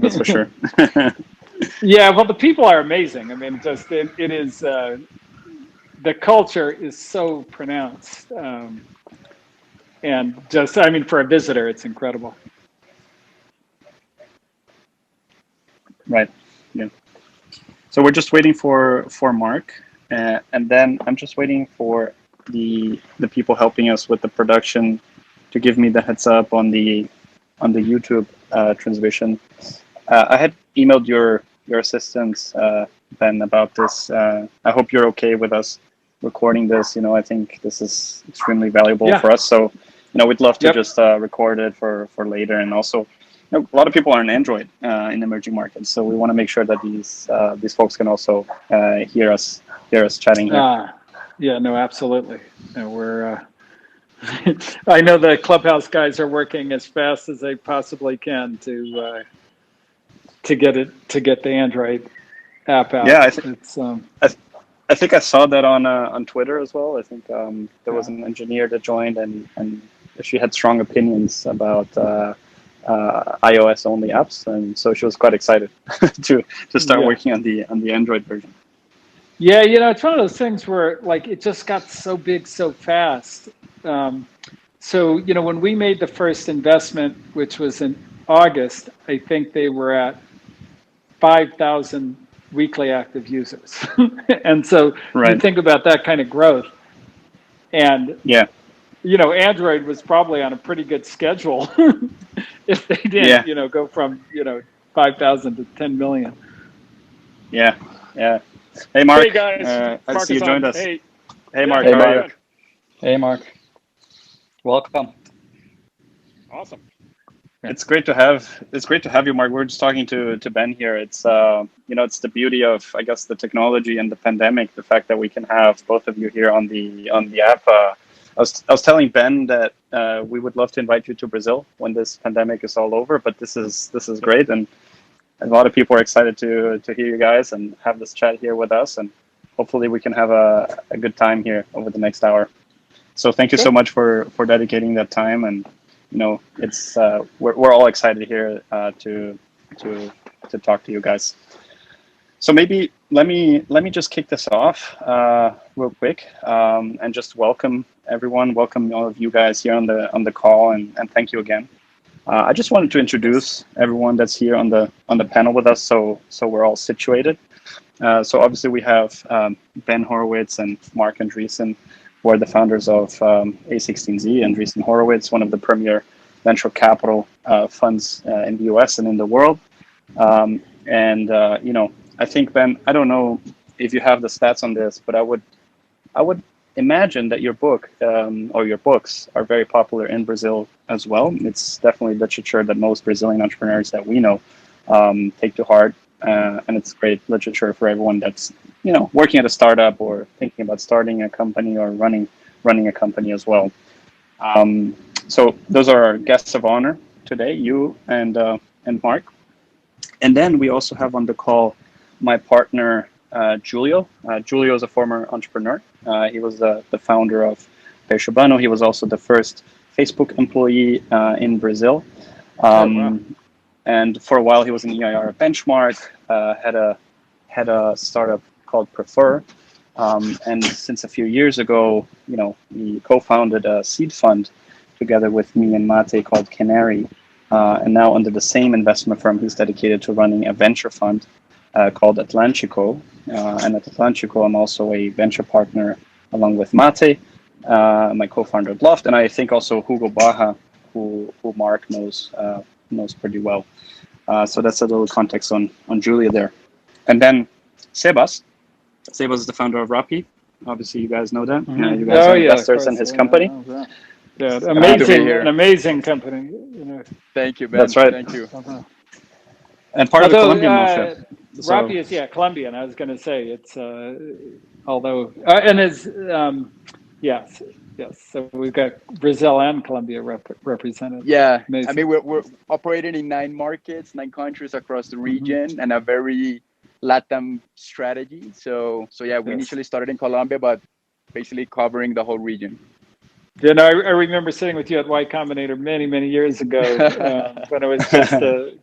That's for sure. Yeah, well, the people are amazing. I mean, just it is the culture is so pronounced, and just I mean, for a visitor, it's incredible. Right. Yeah. So we're just waiting for Marc, and then I'm just waiting for the people helping us with the production to give me the heads up on the YouTube transmission. I had emailed your assistants, Ben, about this. I hope you're okay with us recording this. You know, I think this is extremely valuable for us. So, you know, we'd love to just record it for later. And also, you know, a lot of people are on Android in emerging markets, so we want to make sure that these folks can also hear us chatting here. Yeah, no, absolutely. No, we're. I know the Clubhouse guys are working as fast as they possibly can to get the Android app out. Yeah, I think I saw that on Twitter as well. I think there was an engineer that joined, and she had strong opinions about iOS only apps, and so she was quite excited to start working on the Android version. Yeah, you know, it's one of those things where like it just got so big so fast. So, you know, when we made the first investment, which was in August, I think they were at 5,000 weekly active users. And so you think about that kind of growth. And, you know, Android was probably on a pretty good schedule if they didn't, you know, go from, you know, 5,000 to 10 million. Yeah, yeah. Hey, Marc. Hey, guys. I see you joined us. Hey, Marc. Hey, how are you? Hey, Marc. Welcome. Awesome. It's great to have you, Marc. We're just talking to Ben here. It's you know, it's the beauty of, I guess, the technology and the pandemic. The fact that we can have both of you here on the app. I was telling Ben that we would love to invite you to Brazil when this pandemic is all over. But this is great, and a lot of people are excited to hear you guys and have this chat here with us. And hopefully we can have a good time here over the next hour. So thank you so much for dedicating that time, and you know, it's we're all excited here to talk to you guys. So maybe let me just kick this off real quick and just welcome everyone, welcome all of you guys here on the call, and thank you again. I just wanted to introduce everyone that's here on the panel with us, so we're all situated. So obviously we have Ben Horowitz and Marc Andreessen, who are the founders of a16z, Andreessen Horowitz, one of the premier venture capital funds in the US and in the world. You know, I think, Ben, I don't know if you have the stats on this, but I would imagine that your book or your books are very popular in Brazil as well. It's definitely literature that most Brazilian entrepreneurs that we know take to heart. And it's great literature for everyone that's, you know, working at a startup or thinking about starting a company or running a company as well. So those are our guests of honor today, you and Marc. And then we also have on the call my partner, Julio. Julio is a former entrepreneur. He was the founder of Terça-feira. He was also the first Facebook employee in Brazil. And for a while, he was an EIR at Benchmark, had a startup called Prefer. And since a few years ago, you know, he co-founded a seed fund together with me and Mate called Canary. And now under the same investment firm, he's dedicated to running a venture fund called Atlântico. And at Atlântico, I'm also a venture partner along with Mate, my co-founder at Loft, and I think also Hugo Barra, who Marc knows pretty well. So that's a little context on Julia there. And then Sebas is the founder of Rappi. Obviously, you guys know that. You guys are investors in his company. Yeah, an amazing company. You know. Thank you, Ben. That's right. Thank you. And part of the Colombian mafia. Rappi is Colombian. I was going to say it's although and is yes. So we've got Brazil and Colombia represented. Yeah, amazing. I mean we're operating in 9 markets, 9 countries across the region, and a very LATAM strategy. So yeah, we initially started in Colombia, but basically covering the whole region. You know, I remember sitting with you at Y Combinator many years ago when I was just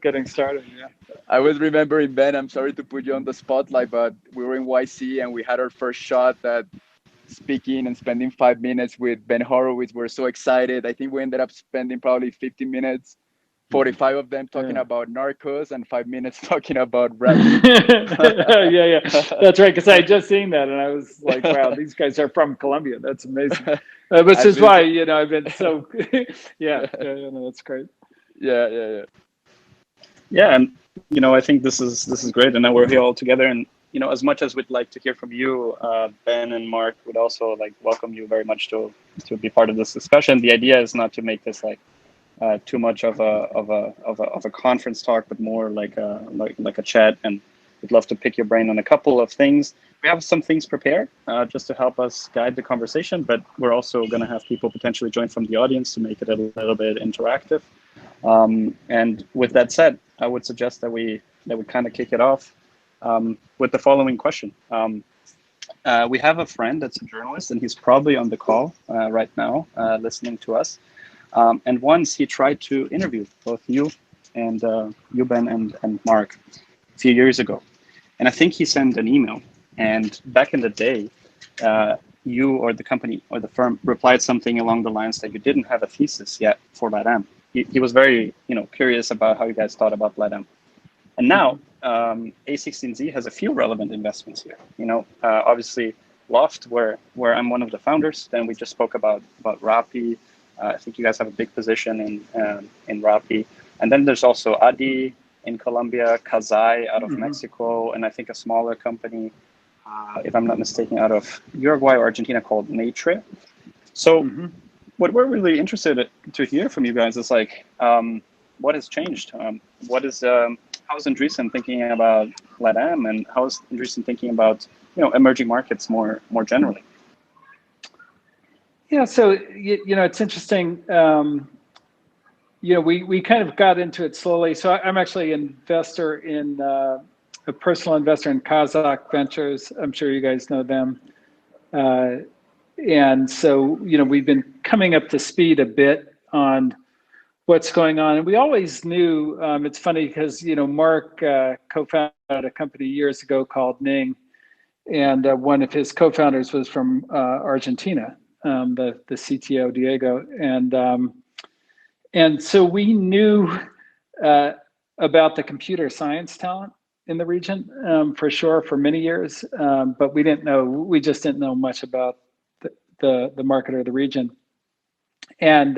getting started. Yeah. I was remembering, Ben, I'm sorry to put you on the spotlight, but we were in YC and we had our first shot at speaking and spending 5 minutes with Ben Horowitz. We're so excited. I think we ended up spending probably 50 minutes, 45 of them talking about Narcos and 5 minutes talking about Rappi. yeah. That's right. Because I had just seen that and I was like, wow, these guys are from Colombia. That's amazing. Which is why, you know, I've been so, yeah, no, that's great. Yeah. Yeah, and you know, I think this is great, and now we're here all together. And you know, as much as we'd like to hear from you, Ben and Mark would also like welcome you very much to be part of this discussion. The idea is not to make this like too much of a conference talk, but more like a chat. And we'd love to pick your brain on a couple of things. We have some things prepared just to help us guide the conversation, but we're also going to have people potentially join from the audience to make it a little bit interactive. And with that said, I would suggest that we kind of kick it off with the following question. We have a friend that's a journalist, and he's probably on the call right now, listening to us. And once he tried to interview both you, Ben, and Mark a few years ago. And I think he sent an email. And back in the day, you or the company or the firm replied something along the lines that you didn't have a thesis yet for LATAM. He was very, curious about how you guys thought about LATAM. And now, a16z has a few relevant investments here. Obviously, Loft, where I'm one of the founders. Then we just spoke about Rappi. I think you guys have a big position in Rappi. And then there's also Adi in Colombia, Kazai out of Mexico, and I think a smaller company, if I'm not mistaken, out of Uruguay or Argentina called Natre. So what we're really interested to hear from you guys is like, what has changed? How's Andreessen thinking about LATAM, and how is Andreessen thinking about emerging markets more generally? Yeah, so it's interesting. We kind of got into it slowly. So I'm actually an investor in a personal investor in Kazakh Ventures. I'm sure you guys know them. And so we've been coming up to speed a bit on what's going on. And we always knew, it's funny because, Mark co-founded a company years ago called Ning. And one of his co-founders was from Argentina, the CTO, Diego. And so we knew about the computer science talent in the region for sure for many years, but we just didn't know much about the market or the region. And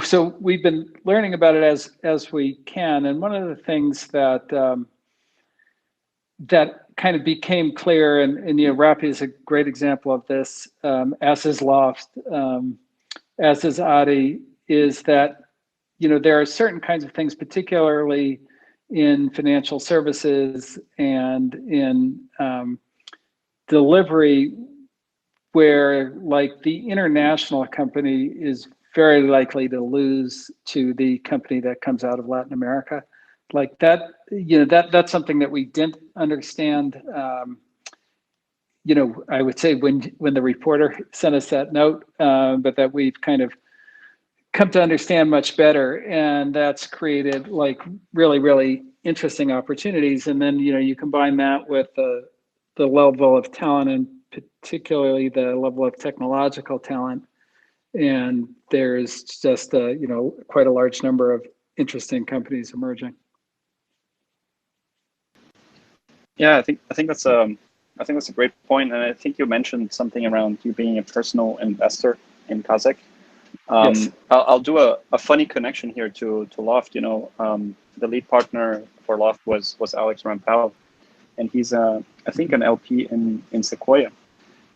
so we've been learning about it as we can. And one of the things that kind of became clear, and Rappi is a great example of this, as is Loft, as is Adi, is that there are certain kinds of things, particularly in financial services and in delivery, where like the international company is very likely to lose to the company that comes out of Latin America. Like that, that's something that we didn't understand. I would say when the reporter sent us that note, but that we've kind of come to understand much better, and that's created like really interesting opportunities. And then you combine that with the level of talent, and particularly the level of technological talent, and there's just quite a large number of interesting companies emerging. Yeah, I think that's a great point, and I think you mentioned something around you being a personal investor in Kazakh. Yes. I'll do a funny connection here to Loft. The lead partner for Loft was Alex Rampal, and he's I think an LP in Sequoia,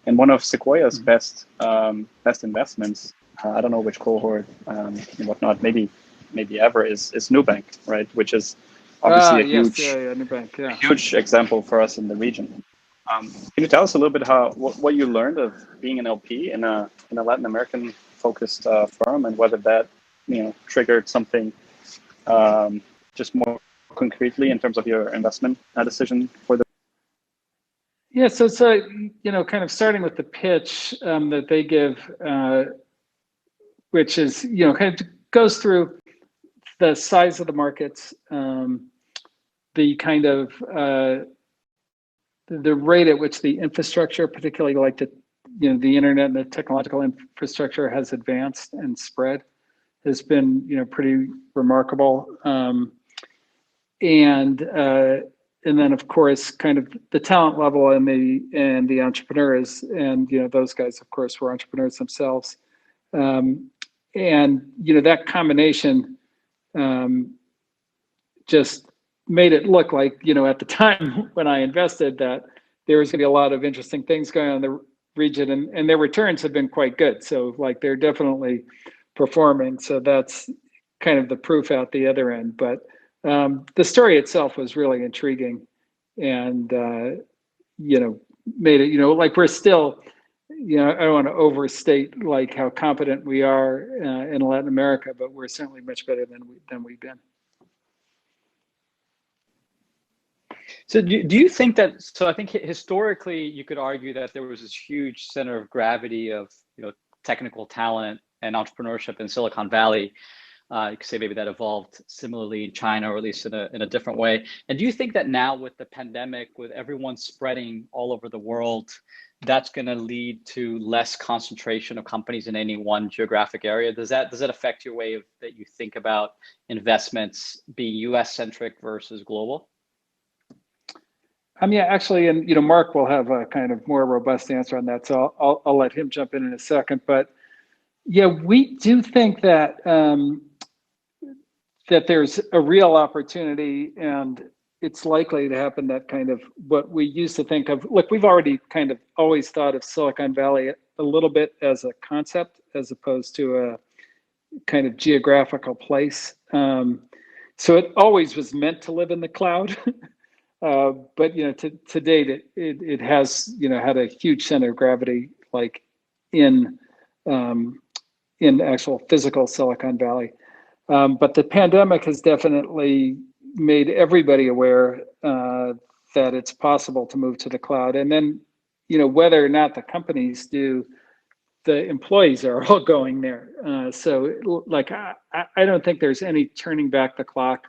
and one of Sequoia's best investments. I don't know which cohort and whatnot. Maybe ever is Nubank, right? Which is obviously a huge example for us in the region. Can you tell us a little bit what you learned of being an LP in a Latin American focused firm, and whether that triggered something just more concretely in terms of your investment decision for the? Yeah, so kind of starting with the pitch that they give. which is, kind of goes through the size of the markets, the kind of the rate at which the infrastructure, particularly like the internet and the technological infrastructure, has advanced and spread, has been pretty remarkable. And then of course kind of the talent level and the entrepreneurs, and those guys of course were entrepreneurs themselves. And that combination just made it look like, at the time when I invested, that there was going to be a lot of interesting things going on in the region, and their returns have been quite good. So like they're definitely performing. So that's kind of the proof out the other end. But the story itself was really intriguing, and made it, like we're still, I don't want to overstate like how competent we are in Latin America, but we're certainly much better than we've been. So do you think that, so I think historically you could argue that there was this huge center of gravity of, technical talent and entrepreneurship in Silicon Valley. You could say maybe that evolved similarly in China, or at least in a different way. And do you think that now with the pandemic, with everyone spreading all over the world, that's going to lead to less concentration of companies in any one geographic area? Does that affect your way that you think about investments being US centric versus global? Yeah, actually, and Marc will have a kind of more robust answer on that, so I'll let him jump in a second. But yeah, we do think that that there's a real opportunity, and it's likely to happen, that kind of what we used to think of. Look, we've already kind of always thought of Silicon Valley a little bit as a concept as opposed to a kind of geographical place. So it always was meant to live in the cloud. But to date, it has had a huge center of gravity, like in actual physical Silicon Valley. But the pandemic has definitely made everybody aware that it's possible to move to the cloud. And then, whether or not the companies do, the employees are all going there. So like, I don't think there's any turning back the clock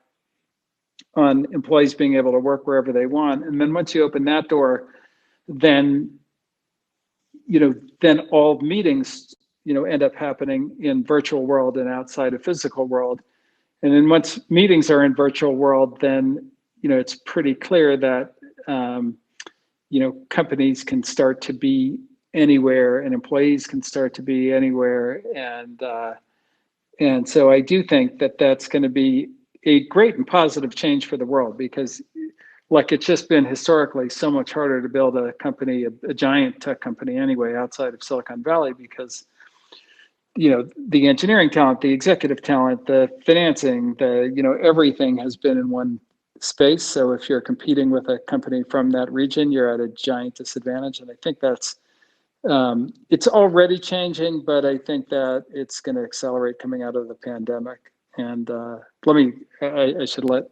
on employees being able to work wherever they want. And then once you open that door, then, then all meetings, end up happening in virtual world and outside of physical world. And then once meetings are in virtual world, then, it's pretty clear that, companies can start to be anywhere and employees can start to be anywhere. And so I do think that that's going to be a great and positive change for the world, because like it's just been historically so much harder to build a company, a giant tech company anyway, outside of Silicon Valley, because the engineering talent, the executive talent, the financing, everything has been in one space. So if you're competing with a company from that region, you're at a giant disadvantage. And I think that's it's already changing, but I think that it's going to accelerate coming out of the pandemic. And I should let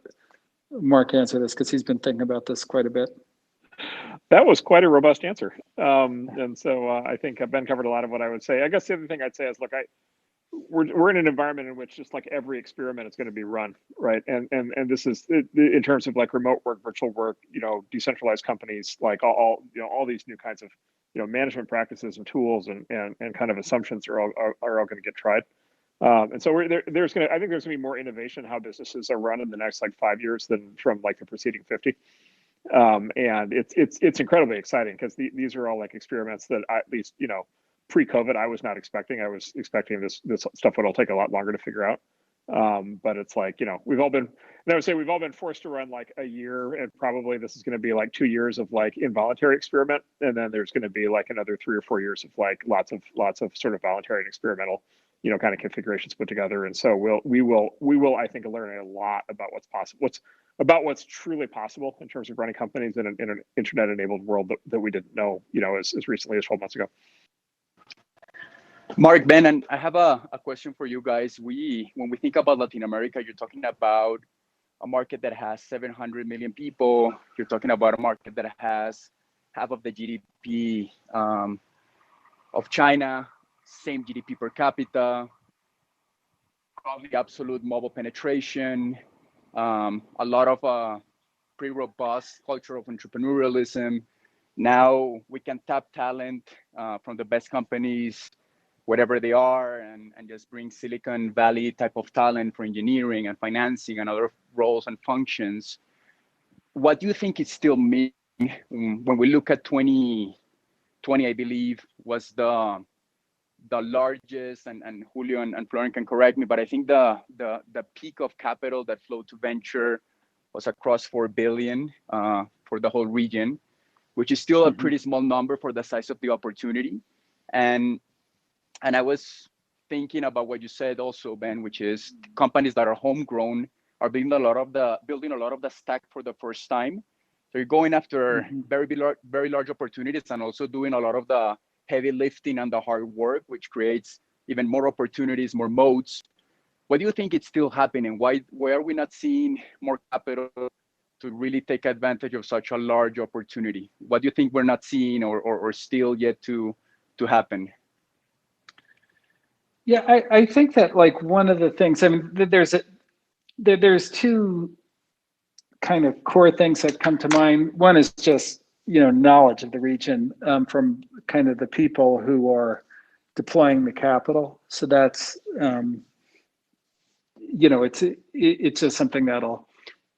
Marc answer this, because he's been thinking about this quite a bit. That was quite a robust answer. And so I think Ben covered a lot of what I would say. I guess the other thing I'd say is, look, we're in an environment in which just like every experiment is going to be run, right? And this is in terms of like remote work, virtual work, decentralized companies, like all these new kinds of management practices and tools and kind of assumptions are all going to get tried. And so I think there's going to be more innovation in how businesses are run in the next like 5 years than from like the preceding 50. And it's incredibly exciting, because these are all like experiments that at least, pre-COVID, I was not expecting. I was expecting this stuff would all take a lot longer to figure out. But it's like, we've all been forced to run like a year, and probably this is going to be like 2 years of like involuntary experiment. And then there's going to be like another 3 or 4 years of like lots of sort of voluntary and experimental, kind of configurations put together. And so we will, I think, learn a lot about what's possible, what's truly possible in terms of running companies in an internet enabled world that we didn't know, as recently as 12 months ago. Marc, Ben, and I have a question for you guys. When we think about Latin America, you're talking about a market that has 700 million people. You're talking about a market that has half of the GDP of China, same GDP per capita, probably absolute mobile penetration, a lot of pretty robust culture of entrepreneurialism. Now we can tap talent from the best companies, whatever they are, and just bring Silicon Valley type of talent for engineering and financing and other roles and functions. What do you think is still missing when we look at 2020, I believe, was the largest, and Julio and Florian can correct me, but I think the peak of capital that flowed to venture was across 4 billion for the whole region, which is still a pretty small number for the size of the opportunity. And I was thinking about what you said also, Ben, which is companies that are homegrown are building a lot of the stack for the first time. So you're going after very large opportunities and also doing a lot of the heavy lifting and the hard work, which creates even more opportunities, more moats. What do you think is still happening? Why are we not seeing more capital to really take advantage of such a large opportunity? What do you think we're not seeing or still yet to happen? Yeah, I think that like one of the things, I mean, there's two kind of core things that come to mind. One is just, knowledge of the region from kind of the people who are deploying the capital. So that's, it's just something that'll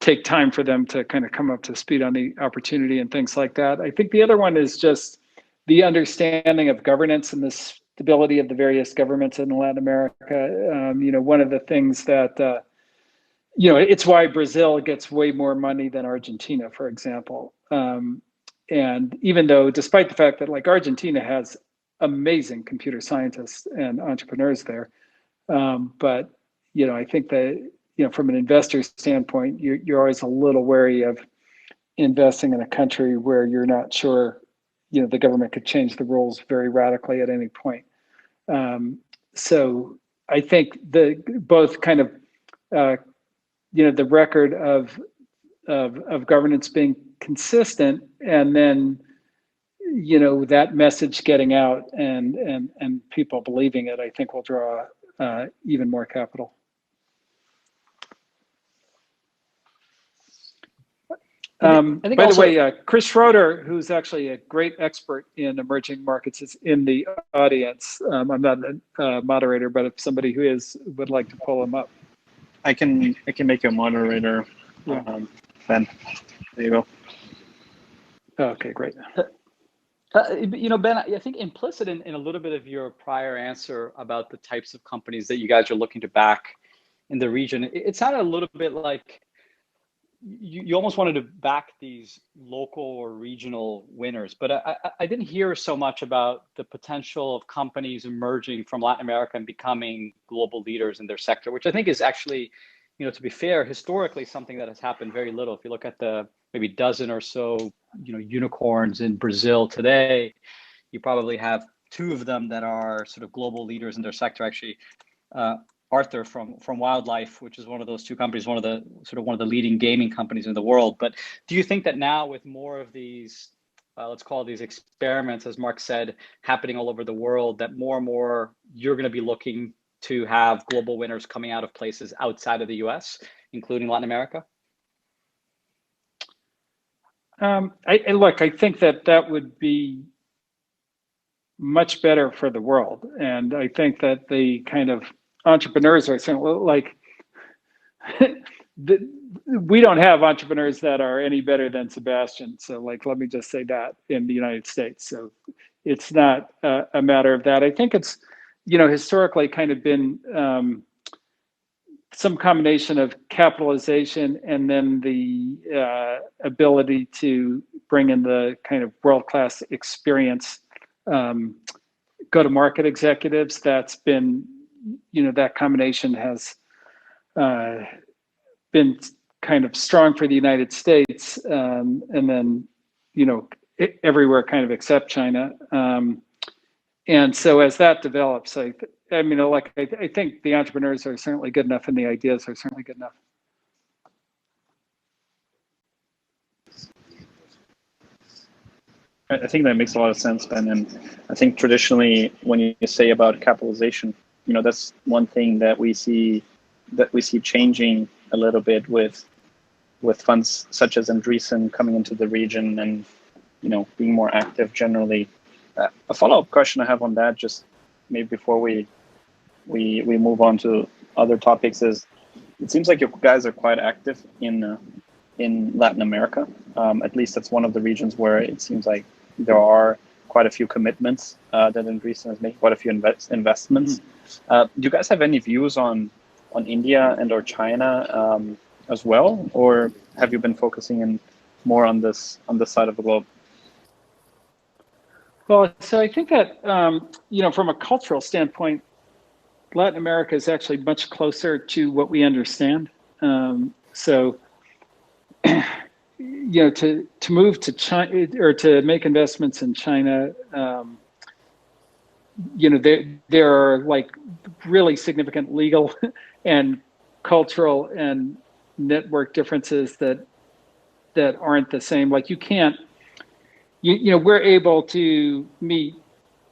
take time for them to kind of come up to speed on the opportunity and things like that. I think the other one is just the understanding of governance and the stability of the various governments in Latin America. One of the things that, it's why Brazil gets way more money than Argentina, for example. And even though, despite the fact that like Argentina has amazing computer scientists and entrepreneurs there, but I think that from an investor standpoint, you're always a little wary of investing in a country where you're not sure, the government could change the rules very radically at any point. So I think both kind of the record of governance being consistent, and then that message getting out and people believing it, I think will draw even more capital. By the way, Chris Schroeder, who's actually a great expert in emerging markets, is in the audience. I'm not a moderator, but if somebody who is would like to pull him up. I can make you a moderator, Ben. There you go. Okay, great. Ben, I think implicit in a little bit of your prior answer about the types of companies that you guys are looking to back in the region, it sounded a little bit like you almost wanted to back these local or regional winners, but I didn't hear so much about the potential of companies emerging from Latin America and becoming global leaders in their sector, which I think is actually, to be fair, historically something that has happened very little. If you look at the maybe dozen or so, unicorns in Brazil today, you probably have 2 of them that are sort of global leaders in their sector. Actually, Arthur from Wildlife, which is one of those 2 companies, one of the leading gaming companies in the world. But do you think that now with more of these, let's call these experiments, as Marc said, happening all over the world, that more and more you're going to be looking to have global winners coming out of places outside of the US, including Latin America? I think that would be much better for the world. And I think that the kind of entrepreneurs are saying, well, like, we don't have entrepreneurs that are any better than Sebastian. So like, let me just say that in the United States. So it's not a matter of that. I think it's, historically kind of been some combination of capitalization and then the ability to bring in the kind of world-class experience, go-to-market executives. That's been, that combination has been kind of strong for the United States, and then, everywhere kind of except China. And so as that develops, I think the entrepreneurs are certainly good enough and the ideas are certainly good enough. I think that makes a lot of sense, Ben. And I think traditionally when you say about capitalization, that's one thing that we see that we see changing a little bit with funds such as Andreessen coming into the region and being more active generally. A follow-up question I have on that, just maybe before we move on to other topics, is it seems like you guys are quite active in Latin America. At least that's one of the regions where it seems like there are quite a few commitments that Andreessen has made, quite a few investments. Do you guys have any views on India and or China as well, or have you been focusing in more on this side of the globe? Well, so I think that from a cultural standpoint, Latin America is actually much closer to what we understand. So to move to China or to make investments in China, there are like really significant legal and cultural and network differences that aren't the same. Like you can't, we're able to meet,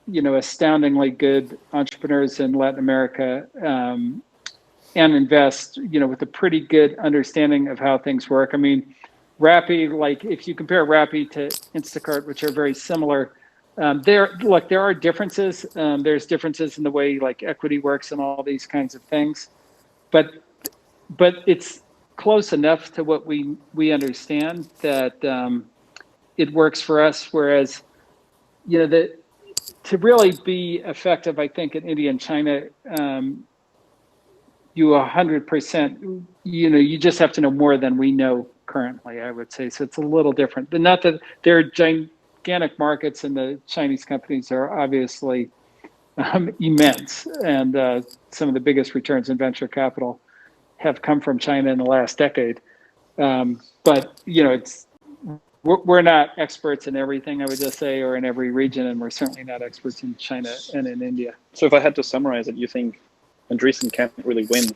astoundingly good entrepreneurs in Latin America and invest, with a pretty good understanding of how things work. I mean, Rappi, like if you compare Rappi to Instacart, which are very similar, there are differences. There's differences in the way like equity works and all these kinds of things, but it's close enough to what we understand that it works for us. Whereas, to really be effective, I think in India and China, you 100%, you just have to know more than we know currently, I would say. So it's a little different, but not that they're gigantic markets and the Chinese companies are obviously immense. And some of the biggest returns in venture capital have come from China in the last decade. But, we're not experts in everything, I would just say, or in every region, and we're certainly not experts in China and in India. So if I had to summarize it, you think Andreessen can't really win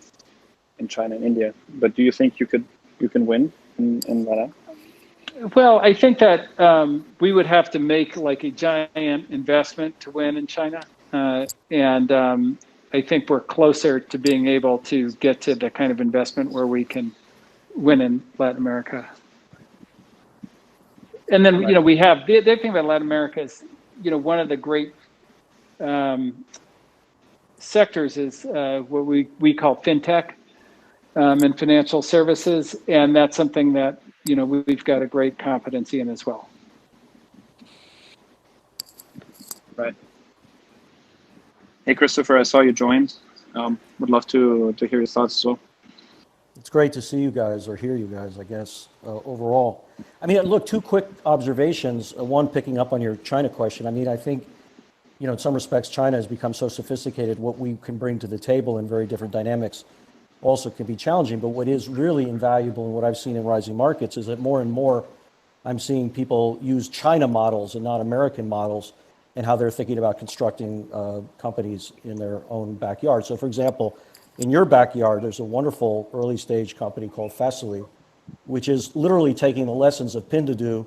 in China and India, but do you think you can win in that? Well, I think that we would have to make like a giant investment to win in China, and I think we're closer to being able to get to the kind of investment where we can win in Latin America. And then, we have, the other thing about Latin America is, one of the great sectors is what we call Fintech and financial services. And that's something that, we've got a great competency in as well. Right. Hey, Christopher, I saw you joined. Would love to hear your thoughts as well. It's great to see you guys, or hear you guys, I guess, overall. I mean, look, two quick observations. One, picking up on your China question. I mean, I think, in some respects, China has become so sophisticated. What we can bring to the table in very different dynamics also can be challenging. But what is really invaluable and what I've seen in rising markets is that more and more I'm seeing people use China models and not American models, and how they're thinking about constructing companies in their own backyard. So, for example, in your backyard, there's a wonderful early stage company called Facily, which is literally taking the lessons of Pinduoduo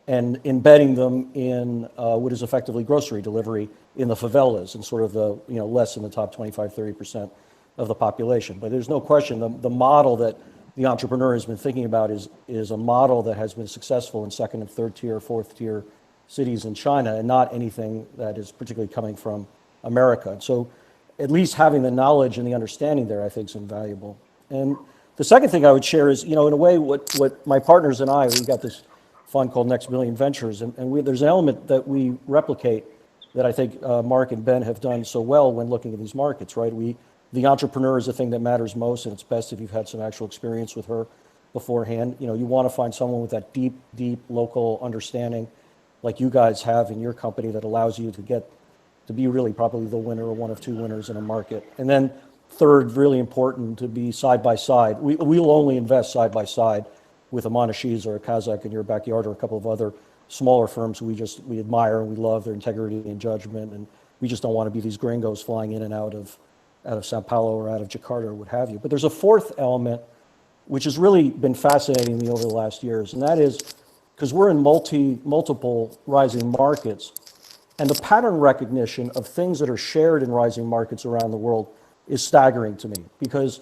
and embedding them in what is effectively grocery delivery in the favelas and sort of the, less than the top 25, 30% of the population. But there's no question the model that the entrepreneur has been thinking about is a model that has been successful in second and third tier, fourth tier cities in China, and not anything that is particularly coming from America. So at least having the knowledge and the understanding there, I think, is invaluable. And the second thing I would share is, in a way, what my partners and I, we got this fund called Next Million Ventures, and there's an element that we replicate that I think Marc and Ben have done so well when looking at these markets, right? The entrepreneur is the thing that matters most, and it's best if you've had some actual experience with her beforehand. You want to find someone with that deep local understanding, like you guys have in your company, that allows you to be really probably the winner or one of two winners in a market. And then third, really important, to be side by side. We'll only invest side by side with a Monashees or a Kazakh in your backyard, or a couple of other smaller firms we admire and we love their integrity and judgment, and we just don't want to be these gringos flying in and out of Sao Paulo or out of Jakarta or what have you. But there's a fourth element which has really been fascinating me over the last years, and that is because we're in multiple rising markets, and the pattern recognition of things that are shared in rising markets around the world is staggering to me, because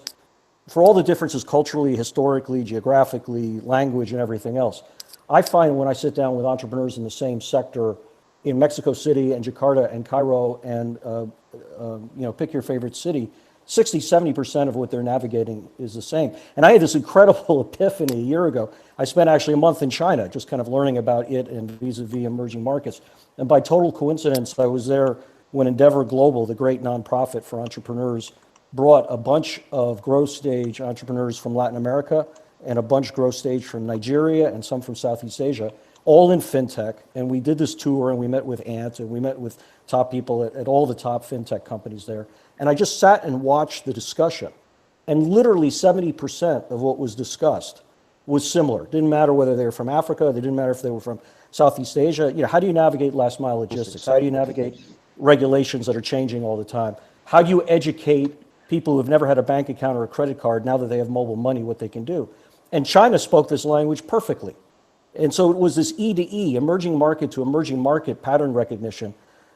for all the differences culturally, historically, geographically, language, and everything else, I find when I sit down with entrepreneurs in the same sector in Mexico City and Jakarta and Cairo and pick your favorite city, 60–70% of what they're navigating is the same. And I had this incredible epiphany a year ago. I spent actually a month in China just kind of learning about it and vis-a-vis emerging markets. And by total coincidence, I was there when Endeavor Global, the great nonprofit for entrepreneurs, brought a bunch of growth stage entrepreneurs from Latin America and a bunch growth stage from Nigeria and some from Southeast Asia, all in fintech. And we did this tour and we met with Ant and we met with top people at all the top fintech companies there. And I just sat and watched the discussion. And literally 70% of what was discussed was similar. Didn't matter whether they were from Africa, they didn't matter if they were from Southeast Asia. How do you navigate last mile logistics? How do you navigate regulations that are changing all the time? How do you educate people who've never had a bank account or a credit card now that they have mobile money, what they can do? And China spoke this language perfectly. And so it was this E to E, emerging market to emerging market pattern recognition,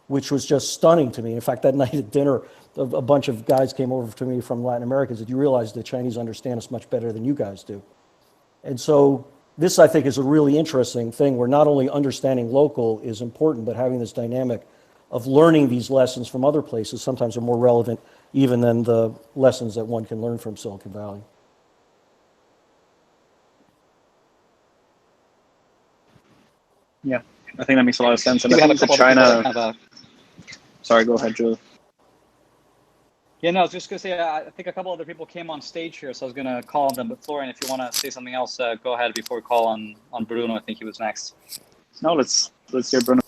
which was just stunning to me. In fact, that night at dinner, a bunch of guys came over to me from Latin America and said, you realize the Chinese understand us much better than you guys do. And so this, I think, is a really interesting thing where not only understanding local is important, but having this dynamic of learning these lessons from other places sometimes are more relevant even than the lessons that one can learn from Silicon Valley. Yeah, I think that makes a lot of sense. And I think that China... Sorry, go ahead, Julio. Yeah, no, I was just going to say, I think a couple other people came on stage here, so I was going to call on them. But Florian, if you want to say something else, go ahead before we call on Bruno. I think he was next. No, let's hear Bruno.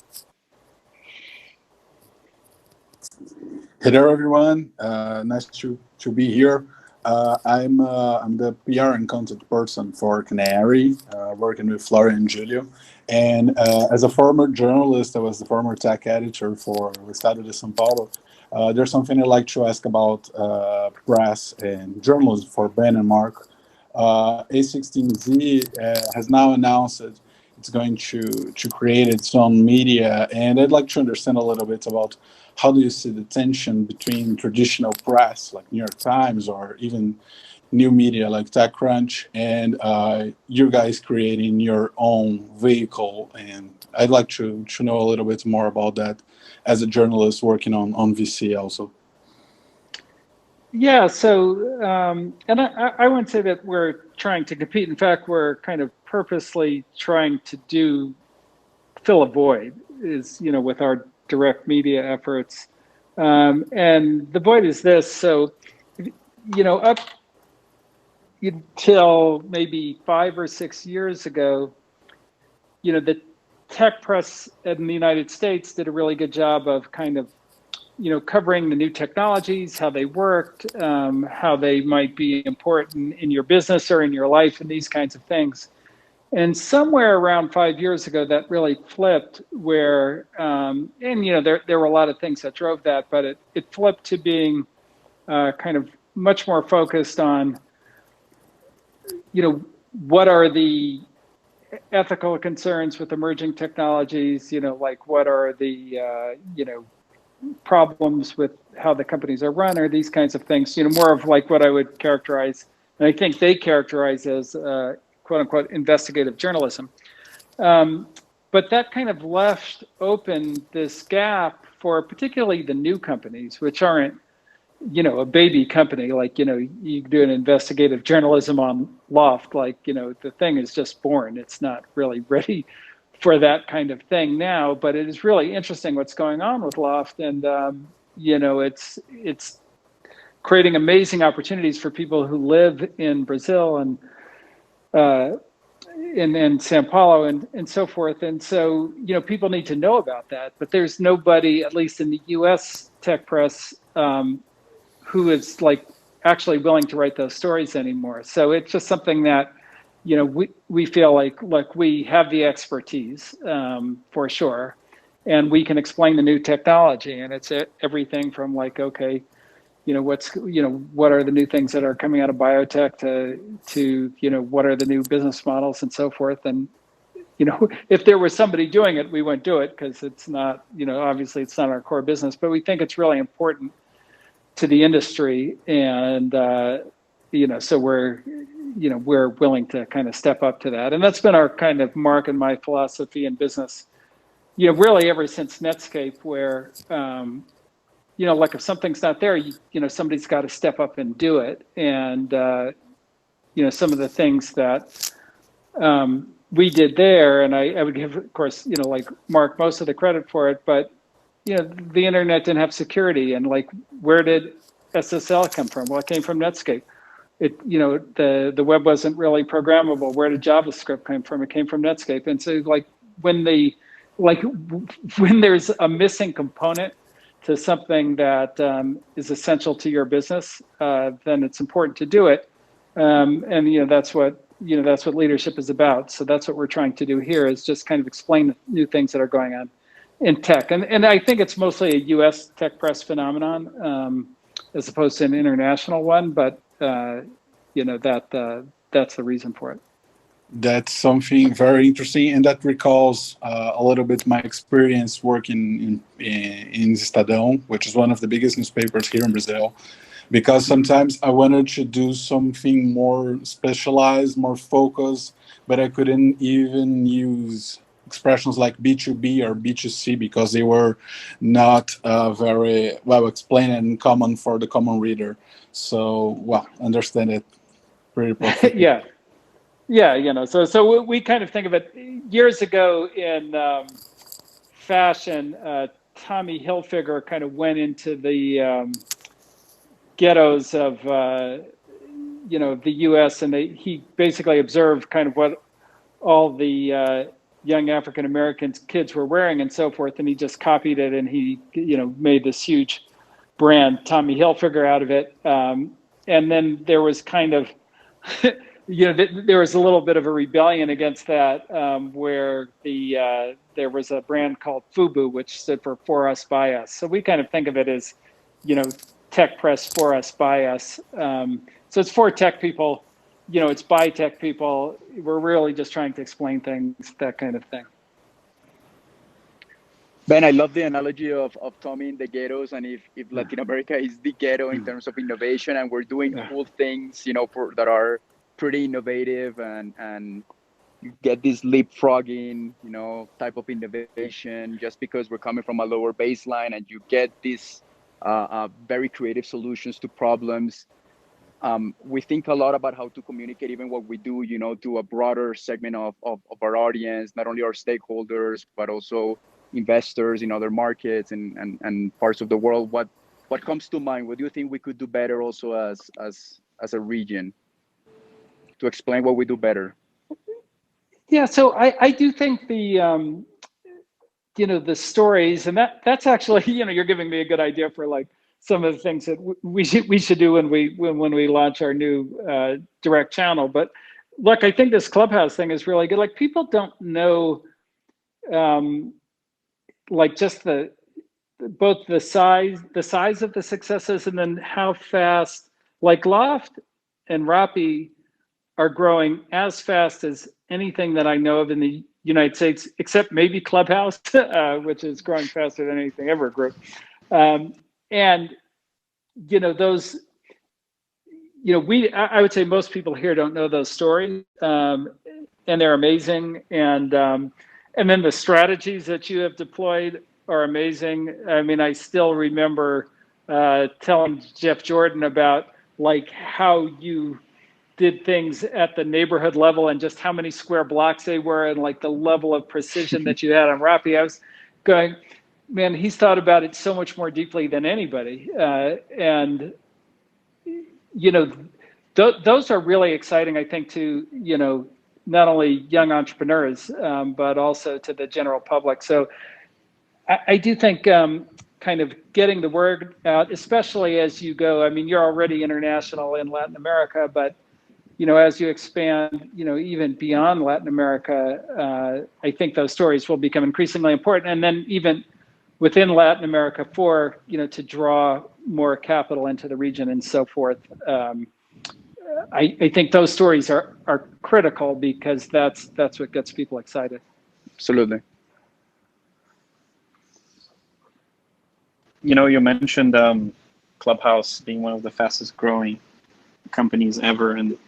Hello, everyone. Nice to be here. I'm the PR and content person for Canary, working with Florian and Julio. And as a former journalist, I was the former tech editor for O Estado de São Paulo. There's something I'd like to ask about press and journalism for Ben and Marc. a16z has now announced that it's going to create its own media, and I'd like to understand a little bit about how do you see the tension between traditional press like New York Times or even new media like TechCrunch and you guys creating your own vehicle. And I'd like to know a little bit more about that as a journalist working on VC also. Yeah, so, and I wouldn't say that we're trying to compete. In fact, we're kind of purposely trying to fill a void with our direct media efforts. And the void is this, so, up until maybe 5 or 6 years ago, the tech press in the United States did a really good job of kind of, covering the new technologies, how they worked, how they might be important in your business or in your life and these kinds of things. And somewhere around 5 years ago, that really flipped where, there were a lot of things that drove that, but it flipped to being kind of much more focused on, what are the ethical concerns with emerging technologies, like what are the, problems with how the companies are run or these kinds of things, more of like what I would characterize, and I think they characterize as quote unquote investigative journalism. But that kind of left open this gap for particularly the new companies, which aren't, a baby company, like, you do an investigative journalism on Loft, like, the thing is just born. It's not really ready for that kind of thing now, but it is really interesting what's going on with Loft. And, it's creating amazing opportunities for people who live in Brazil and in Sao Paulo and so forth. And so, people need to know about that, but there's nobody, at least in the US tech press, who is like actually willing to write those stories anymore. So it's just something that, we feel like, look, we have the expertise for sure, and we can explain the new technology. And it's everything from like, okay, what are the new things that are coming out of biotech to what are the new business models and so forth. And, if there was somebody doing it, we wouldn't do it because it's not, obviously it's not our core business, but we think it's really important to the industry. And so we're willing to kind of step up to that. And that's been our kind of Mark and my philosophy in business, really ever since Netscape, where, like if something's not there, somebody's got to step up and do it. And, some of the things that we did there, and I would give, of course, like Mark, most of the credit for it, but, the internet didn't have security. And like, where did SSL come from? Well, it came from Netscape. The web wasn't really programmable. Where did JavaScript come from? It came from Netscape. And so like when there's a missing component to something that is essential to your business, then it's important to do it. And that's what leadership is about. So that's what we're trying to do here, is just kind of explain the new things that are going on in tech. And I think it's mostly a US tech press phenomenon, as opposed to an international one, but that's the reason for it. That's something very interesting, and that recalls a little bit my experience working in Estadão, which is one of the biggest newspapers here in Brazil, because sometimes I wanted to do something more specialized, more focused, but I couldn't even use expressions like B2B or B2C because they were not very well explained and common for the common reader. So, understand it pretty perfectly. Yeah. So we kind of think of it years ago in fashion. Tommy Hilfiger kind of went into the ghettos of the U.S. and he basically observed kind of what all the young African American kids were wearing and so forth, and he just copied it, and he made this huge brand, Tommy Hilfiger, out of it. And then there was kind of there was a little bit of a rebellion against that, where there was a brand called FUBU, which stood for us, by us. So we kind of think of it as, tech press for us, by us. So it's for tech people, it's by tech people. We're really just trying to explain things, that kind of thing. Ben, I love the analogy of Tommy in the ghettos, and if Latin America is the ghetto in terms of innovation, and we're doing cool things, that are pretty innovative, and you get this leapfrogging, type of innovation just because we're coming from a lower baseline, and you get these very creative solutions to problems. We think a lot about how to communicate even what we do, to a broader segment of our audience, not only our stakeholders, but also investors in other markets and parts of the world. What comes to mind? What do you think we could do better also as a region to explain what we do better? Yeah, so I do think the the stories, and that's actually, you're giving me a good idea for like some of the things that we should do when we launch our new direct channel. But look, I think this Clubhouse thing is really good. Like, people don't know, like, just both the size of the successes, and then how fast, like Loft and Rappi are growing as fast as anything that I know of in the United States, except maybe Clubhouse, which is growing faster than anything ever grew. And those, I would say most people here don't know those stories, and they're amazing. And then the strategies that you have deployed are amazing. I mean, I still remember telling Jeff Jordan about like how you did things at the neighborhood level and just how many square blocks they were, and like the level of precision that you had on Rappi. I was going, man, he's thought about it so much more deeply than anybody. And those are really exciting, I think, to, not only young entrepreneurs, but also to the general public. So I do think kind of getting the word out, especially as you go, I mean, you're already international in Latin America, but as you expand, even beyond Latin America, I think those stories will become increasingly important. And then even within Latin America to draw more capital into the region and so forth. I think those stories are critical, because that's what gets people excited. Absolutely. You mentioned Clubhouse being one of the fastest growing companies ever. And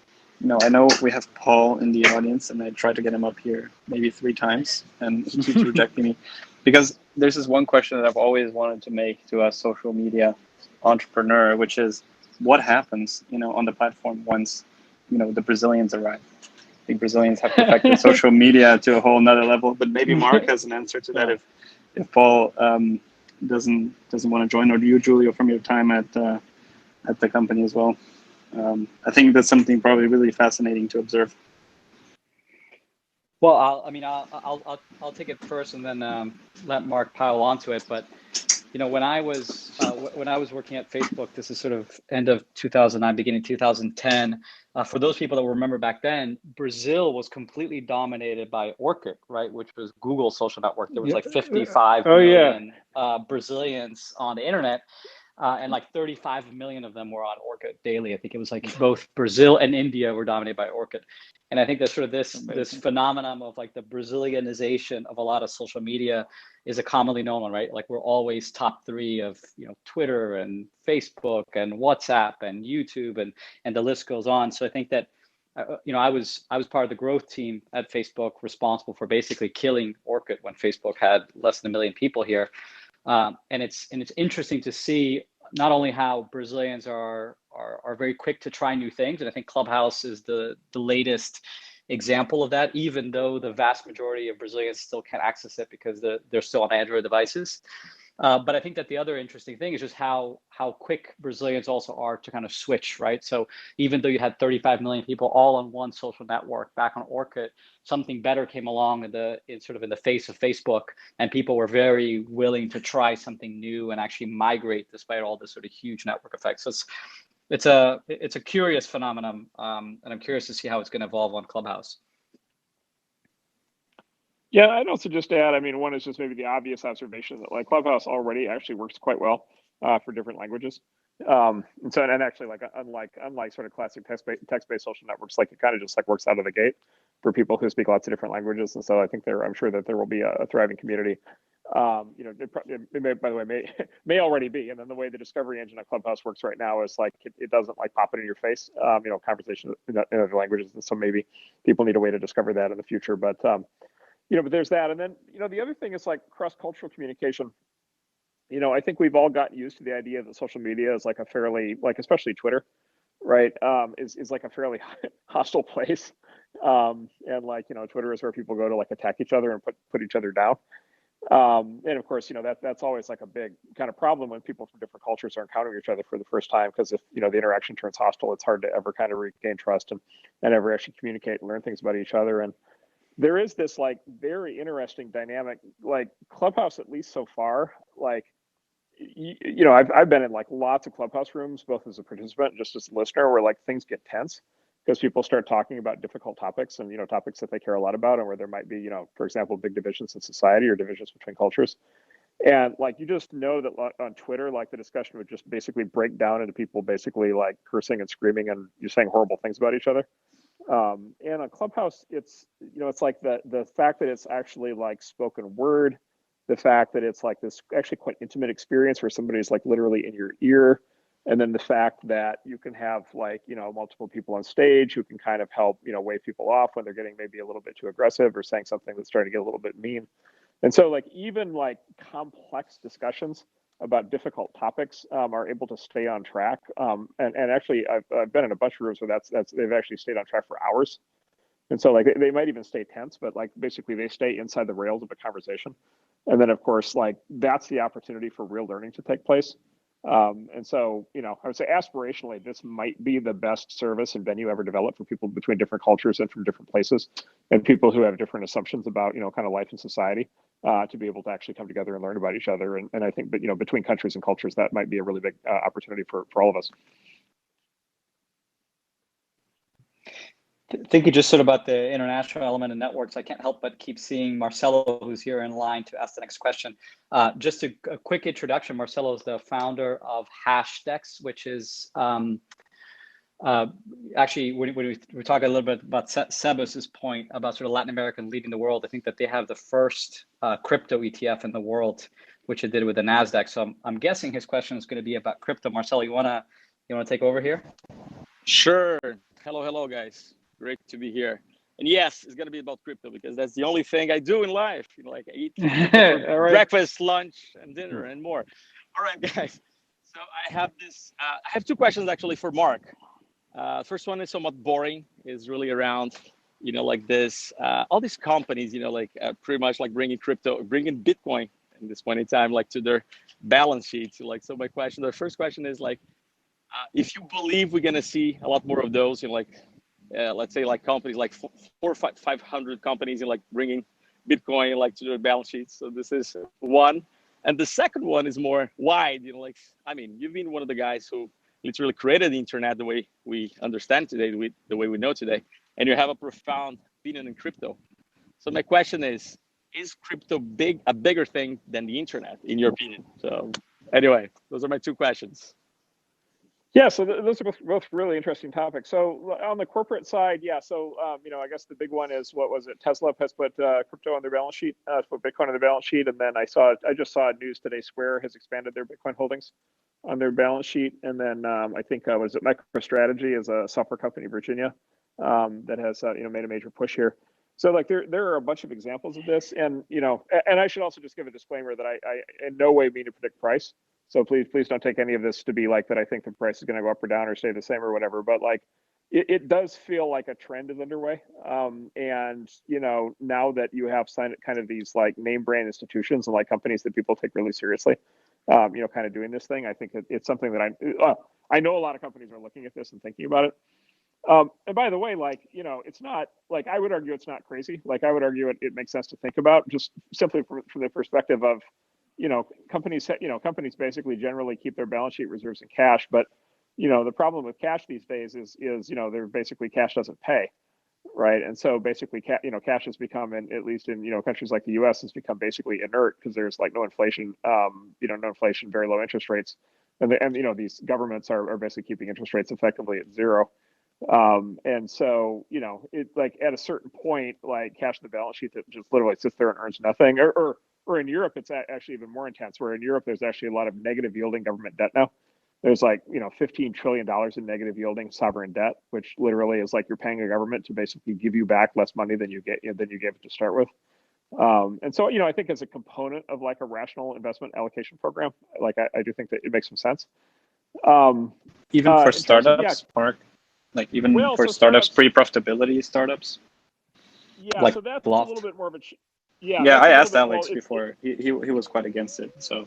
I know we have Paul in the audience, and I tried to get him up here maybe 3 times, and he keeps rejecting me, because there's this one question that I've always wanted to make to a social media entrepreneur, which is what happens, on the platform once, the Brazilians arrive. I think Brazilians have perfected social media to a whole nother level, but maybe Marc has an answer to that if Paul doesn't want to join, or do you, Julio, from your time at the company as well? I think that's something probably really fascinating to observe. Well, I'll take it first, and then let Marc pile onto it. But when I was working at Facebook, this is sort of end of 2009, beginning 2010. For those people that remember back then, Brazil was completely dominated by Orkut, right, which was Google's social network. There was like 55 million Brazilians on the internet. And like 35 million of them were on Orkut daily. I think it was like both Brazil and India were dominated by Orkut. And I think that sort of this phenomenon of like the Brazilianization of a lot of social media is a commonly known one, right? Like we're always top 3 of, Twitter and Facebook and WhatsApp and YouTube, and the list goes on. So I think that, I was part of the growth team at Facebook, responsible for basically killing Orkut when Facebook had less than 1 million people here. And it's interesting to see not only how Brazilians are very quick to try new things, and I think Clubhouse is the latest example of that, even though the vast majority of Brazilians still can't access it because they're still on Android devices. But I think that the other interesting thing is just how quick Brazilians also are to kind of switch, right? So even though you had 35 million people all on one social network back on Orkut, something better came along in the face of Facebook, and people were very willing to try something new and actually migrate despite all this sort of huge network effects. So it's a curious phenomenon, and I'm curious to see how it's going to evolve on Clubhouse. Yeah, I'd also just add, one is just maybe the obvious observation that like Clubhouse already actually works quite well for different languages. And actually, like unlike sort of classic text-based social networks, like it kind of just like works out of the gate for people who speak lots of different languages. And so I think I'm sure that there will be a thriving community. It may, by the way, may already be. And then the way the discovery engine at Clubhouse works right now is like it doesn't like pop it in your face, conversation in other languages. And so maybe people need a way to discover that in the future. But but there's that. And then, the other thing is like cross-cultural communication. I think we've all gotten used to the idea that social media is like a fairly, like, especially Twitter, right, is like a fairly hostile place. And like, Twitter is where people go to like attack each other and put each other down. And of course, that's always like a big kind of problem when people from different cultures are encountering each other for the first time, because if, the interaction turns hostile, it's hard to ever kind of regain trust and ever actually communicate and learn things about each other. And there is this like very interesting dynamic, like Clubhouse, at least so far, like, I've been in like lots of Clubhouse rooms, both as a participant and just as a listener, where like things get tense because people start talking about difficult topics and, topics that they care a lot about, and where there might be, for example, big divisions in society or divisions between cultures. And like, you just know that on Twitter, like the discussion would just basically break down into people basically like cursing and screaming and just saying horrible things about each other. And on Clubhouse, it's, it's like the fact that it's actually like spoken word, the fact that it's like this actually quite intimate experience where somebody's like literally in your ear. And then the fact that you can have like, multiple people on stage who can kind of help, wave people off when they're getting maybe a little bit too aggressive or saying something that's starting to get a little bit mean. And so like even like complex discussions about difficult topics are able to stay on track. And actually, I've been in a bunch of rooms where they've actually stayed on track for hours. And so like they might even stay tense, but like basically they stay inside the rails of a conversation. And then of course, like that's the opportunity for real learning to take place. And so, I would say aspirationally, this might be the best service and venue ever developed for people between different cultures and from different places, and people who have different assumptions about, kind of life in society, to be able to actually come together and learn about each other. And I think that, between countries and cultures, that might be a really big opportunity for all of us. Thinking just sort of about the international element of networks, I can't help but keep seeing Marcelo, who's here in line to ask the next question. Just a quick introduction. Marcelo is the founder of Hashdex, which is actually, when we talk a little bit about Sebas's point about sort of Latin America leading the world, I think that they have the first crypto ETF in the world, which it did with the NASDAQ. So I'm guessing his question is going to be about crypto. Marcelo, you wanna take over here? Sure. Hello, guys. Great to be here. And yes, it's gonna be about crypto because that's the only thing I do in life. You know, like I eat All right. breakfast, lunch, and dinner, and more. All right, guys. So I have this. I have two questions actually for Marc. First one is somewhat boring. Is really around, like this. All these companies, pretty much like bringing Bitcoin at this point in time, like to their balance sheets. Like, so my question, the first question is like, if you believe we're gonna see a lot more of those, let's say like companies like 500 companies, like bringing Bitcoin like to their balance sheets. So this is one. And the second one is more wide, you've been one of the guys who literally created the internet the way we understand today, the way we know today, and you have a profound opinion in crypto. So my question is crypto a bigger thing than the internet, in your opinion? So anyway, those are my two questions. Yeah, so those are both really interesting topics. So on the corporate side, yeah, so I guess the big one is, what was it? Tesla has put crypto on their balance sheet, put Bitcoin on their balance sheet, and then I just saw news today, Square has expanded their Bitcoin holdings on their balance sheet, and then I think was it MicroStrategy is a software company in Virginia that has made a major push here. So like there are a bunch of examples of this, and and I should also just give a disclaimer that I in no way mean to predict price. So please don't take any of this to be like that I think the price is going to go up or down or stay the same or whatever. But like it does feel like a trend is underway. And now that you have signed kind of these like name brand institutions and like companies that people take really seriously, kind of doing this thing, I think it's something that I know a lot of companies are looking at this and thinking about it. And by the way, like, it's not like, I would argue it's not crazy. Like I would argue it makes sense to think about, just simply from the perspective of, companies basically generally keep their balance sheet reserves in cash. But, the problem with cash these days is they're basically cash doesn't pay. Right. And so basically, cash has become, and at least in, countries like the US, has become basically inert because there's like no inflation, no inflation, very low interest rates. And these governments are basically keeping interest rates effectively at zero. And so, it like at a certain point, like cash in the balance sheet that just literally sits there and earns nothing, or in Europe, it's actually even more intense, where in Europe, there's actually a lot of negative yielding government debt now. There's like, $15 trillion in negative yielding sovereign debt, which literally is like you're paying a government to basically give you back less money than you gave it to start with. And so, I think as a component of like a rational investment allocation program, like I do think that it makes some sense. Even for startups, Marc, like even for startups, pre-profitability startups. Yeah, like so that's Loft. a little bit more of a. Yeah, I asked Alex before. He was quite against it. So.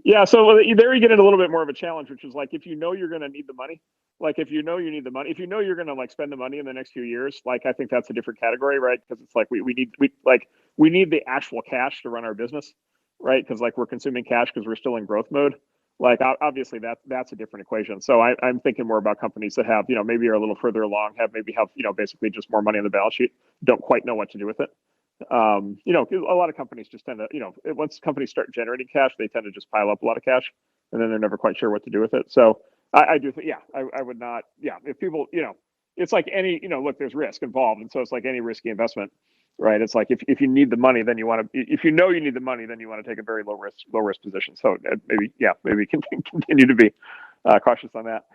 Yeah, so there you get in a little bit more of a challenge, which is like if you're going to need the money, like if you know you need the money, if you know you're going to like spend the money in the next few years, like I think that's a different category, right? Because it's like we need the actual cash to run our business, right? Because like we're consuming cash because we're still in growth mode. Like obviously that's a different equation. So I'm thinking more about companies that have maybe are a little further along, have basically just more money on the balance sheet, don't quite know what to do with it. A lot of companies just tend to, once companies start generating cash, they tend to just pile up a lot of cash, and then they're never quite sure what to do with it. So I do think, I would not, if people, it's like any, look, there's risk involved, and so it's like any risky investment, right? It's like if you need the money, then you want to, if you know you need the money, then you want to take a very low risk position. So maybe continue to be cautious on that.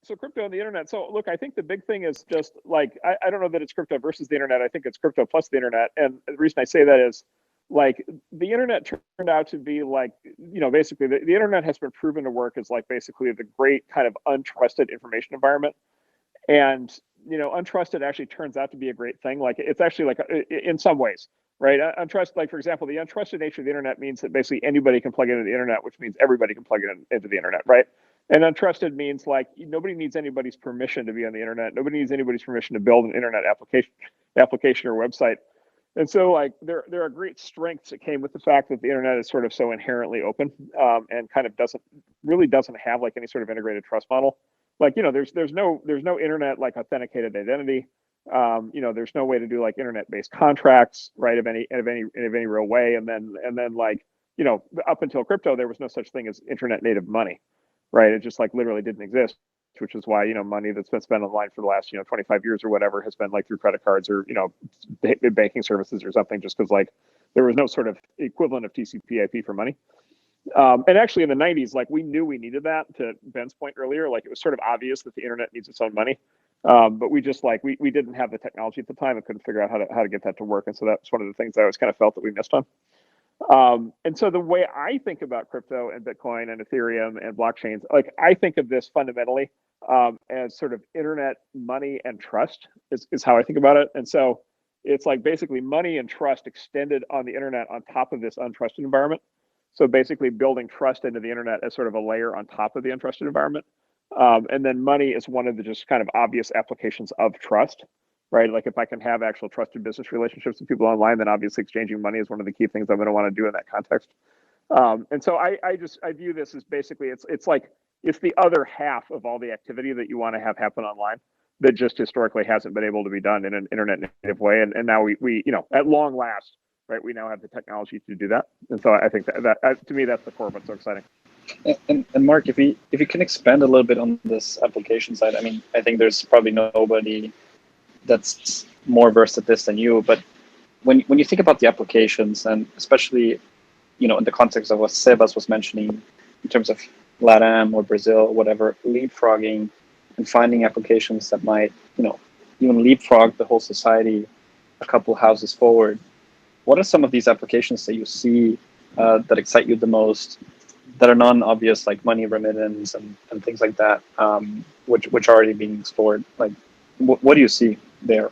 So crypto and the internet. So look, I think the big thing is just like, I don't know that it's crypto versus the internet. I think it's crypto plus the internet. And the reason I say that is like the internet turned out to be like, basically the internet has been proven to work as like basically the great kind of untrusted information environment. And, untrusted actually turns out to be a great thing. Like it's actually like in some ways, right? Untrusted, like for example, the untrusted nature of the internet means that basically anybody can plug into the internet, which means everybody can plug into the internet, right? And untrusted means like nobody needs anybody's permission to be on the internet. Nobody needs anybody's permission to build an internet application or website. And so like there are great strengths that came with the fact that the internet is sort of so inherently open and kind of doesn't have like any sort of integrated trust model. Like, there's no internet like authenticated identity. There's no way to do like internet-based contracts, right? Of any real way. And then like, up until crypto, there was no such thing as internet native money. Right, it just like literally didn't exist, which is why money that's been spent online for the last 25 years or whatever has been like through credit cards or banking services or something, just because like there was no sort of equivalent of TCP/IP for money. And actually in the 90s, like we knew we needed that, to Ben's point earlier, like it was sort of obvious that the internet needs its own money. But we just like, we didn't have the technology at the time and couldn't figure out how to get that to work. And so that's one of the things I always kind of felt that we missed on. And so the way I think about crypto and Bitcoin and Ethereum and blockchains, like I think of this fundamentally as sort of internet money and trust is how I think about it. And so it's like basically money and trust extended on the internet on top of this untrusted environment. So basically building trust into the internet as sort of a layer on top of the untrusted environment. And then money is one of the just kind of obvious applications of trust, right? Like if I can have actual trusted business relationships with people online, then obviously exchanging money is one of the key things I'm going to want to do in that context. And so I view this as basically, it's like, it's the other half of all the activity that you want to have happen online that just historically hasn't been able to be done in an internet native way. And now we, you know, at long last, right, we now have the technology to do that. And so I think that to me, that's the core of what's so exciting. And Mark, if you can expand a little bit on this application side, I mean, I think there's probably nobody that's more versed at this than you, but when you think about the applications, and especially, you know, in the context of what Sebas was mentioning in terms of LATAM or Brazil or whatever, leapfrogging and finding applications that might, you know, even leapfrog the whole society a couple houses forward. What are some of these applications that you see that excite you the most, that are non-obvious, like money remittance and things like that, which are already being explored? Like, what do you see there?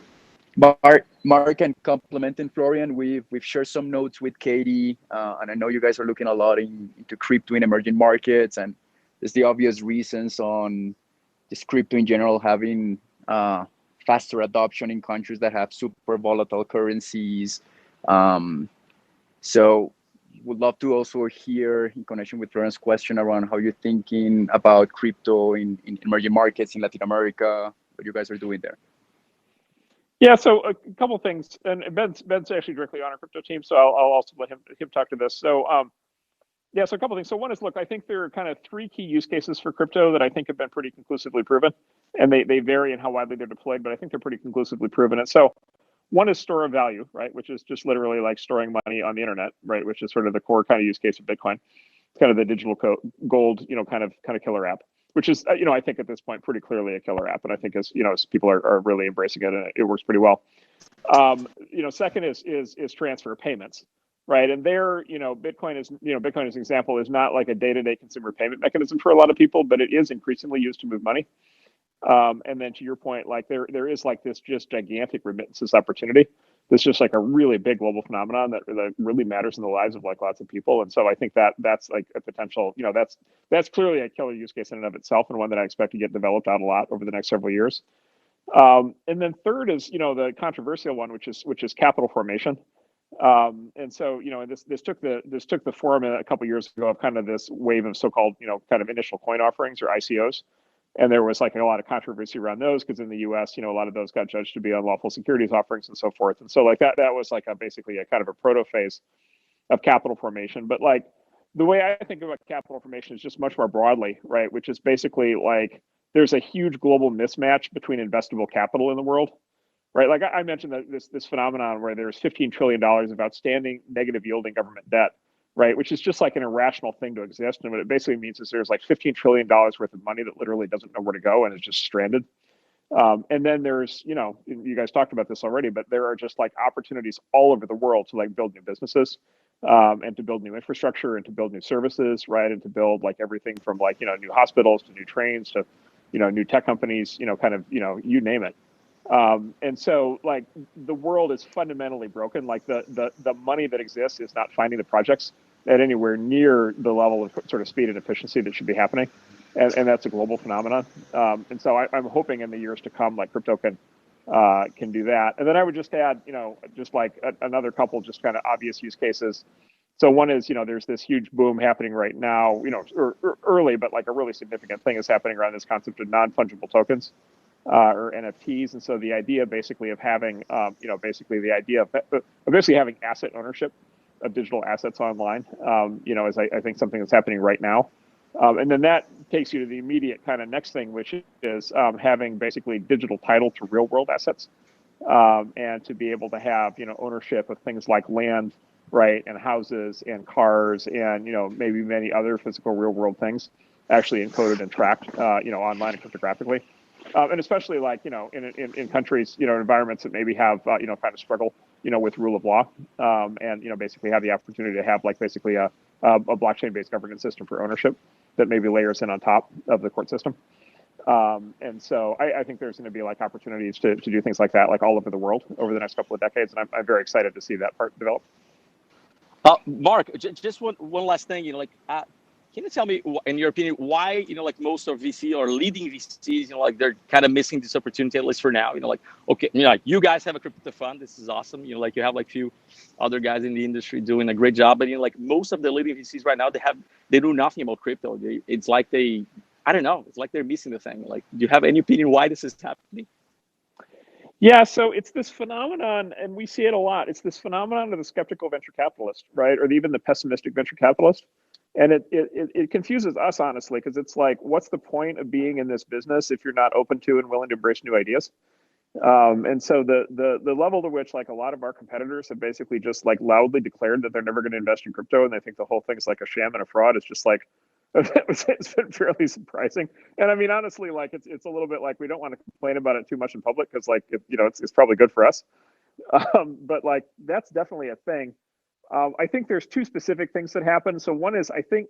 Mark, and complementing Florian, we've shared some notes with Katie, and I know you guys are looking a lot into crypto in emerging markets, and there's the obvious reasons on this crypto in general having faster adoption in countries that have super volatile currencies. So would love to also hear, in connection with Florian's question, around how you're thinking about crypto in emerging markets in Latin America, what you guys are doing there. Yeah, so a couple of things, and Ben's actually directly on our crypto team, so I'll also let him talk to this. So yeah, so a couple of things. So one is, look, I think there are kind of three key use cases for crypto that I think have been pretty conclusively proven, and they vary in how widely they're deployed, but I think they're pretty conclusively proven. And so one is store of value, right, which is just literally like storing money on the internet, right, which is sort of the core kind of use case of Bitcoin. It's kind of the digital gold, you know, kind of killer app, which is, you know, I think at this point pretty clearly a killer app, and I think as, you know, as people are really embracing it, and it works pretty well. You know, second is transfer payments, right? And there, you know, Bitcoin as an example is not like a day-to-day consumer payment mechanism for a lot of people, but it is increasingly used to move money. And then to your point, like there is like this just gigantic remittances opportunity. That's just like a really big global phenomenon that really matters in the lives of like lots of people. And so I think that's like a potential, you know, that's clearly a killer use case in and of itself, and one that I expect to get developed out a lot over the next several years. And then third is, you know, the controversial one, which is capital formation. And so, you know, this took the form a couple of years ago of kind of this wave of so-called, you know, kind of initial coin offerings or ICOs. And there was like a lot of controversy around those because in the US, you know, a lot of those got judged to be unlawful securities offerings and so forth. And so like that was like basically a kind of a proto phase of capital formation. But like the way I think about capital formation is just much more broadly, right? Which is basically like there's a huge global mismatch between investable capital in the world, right? Like I mentioned that this phenomenon where there's $15 trillion of outstanding negative yielding government debt, right? Which is just like an irrational thing to exist. And what it basically means is there's like $15 trillion worth of money that literally doesn't know where to go and is just stranded. And then there's, you know, you guys talked about this already, but there are just like opportunities all over the world to like build new businesses, and to build new infrastructure and to build new services, right? And to build like everything from like, you know, new hospitals to new trains to, you know, new tech companies, you know, kind of, you know, you name it. And so like the world is fundamentally broken. Like the money that exists is not finding the projects at anywhere near the level of sort of speed and efficiency that should be happening. And that's a global phenomenon. And so I'm hoping in the years to come, like crypto can do that. And then I would just add, you know, just like another couple just kind of obvious use cases. So one is, you know, there's this huge boom happening right now, you know, early, but like a really significant thing is happening around this concept of non-fungible tokens. Or NFTs. And so the idea basically of having, you know, basically the idea of basically having asset ownership of digital assets online, you know, is I think something that's happening right now. And then that takes you to the immediate kind of next thing, which is having basically digital title to real world assets, and to be able to have, you know, ownership of things like land, right? And houses and cars and, you know, maybe many other physical real world things actually encoded and tracked, you know, online and cryptographically. And especially like, you know, in countries, you know, environments that maybe have, you know, kind of struggle, you know, with rule of law, and, you know, basically have the opportunity to have like basically a blockchain-based governance system for ownership that maybe layers in on top of the court system. And so I think there's going to be like opportunities to do things like that, like all over the world over the next couple of decades. And I'm very excited to see that part develop. Marc, just one last thing, you know, like, can you tell me, in your opinion, why, you know, like most of VC or leading VCs, you know, like they're kind of missing this opportunity, at least for now, you know, like, okay, you know, like you guys have a crypto fund. This is awesome. You know, like you have like few other guys in the industry doing a great job, but, you know, like most of the leading VCs right now, they do nothing about crypto. It's like I don't know, it's like they're missing the thing. Like, do you have any opinion why this is happening? Yeah, so it's this phenomenon, and we see it a lot. It's this phenomenon of the skeptical venture capitalist, right? Or even the pessimistic venture capitalist. And it confuses us, honestly, because it's like, what's the point of being in this business if you're not open to and willing to embrace new ideas? And so the level to which like a lot of our competitors have basically just like loudly declared that they're never going to invest in crypto and they think the whole thing's like a sham and a fraud is just like, it's been fairly surprising. And I mean, honestly, like it's a little bit like we don't want to complain about it too much in public because like, you know, it's probably good for us. But like, that's definitely a thing. I think there's two specific things that happen. So one is, I think,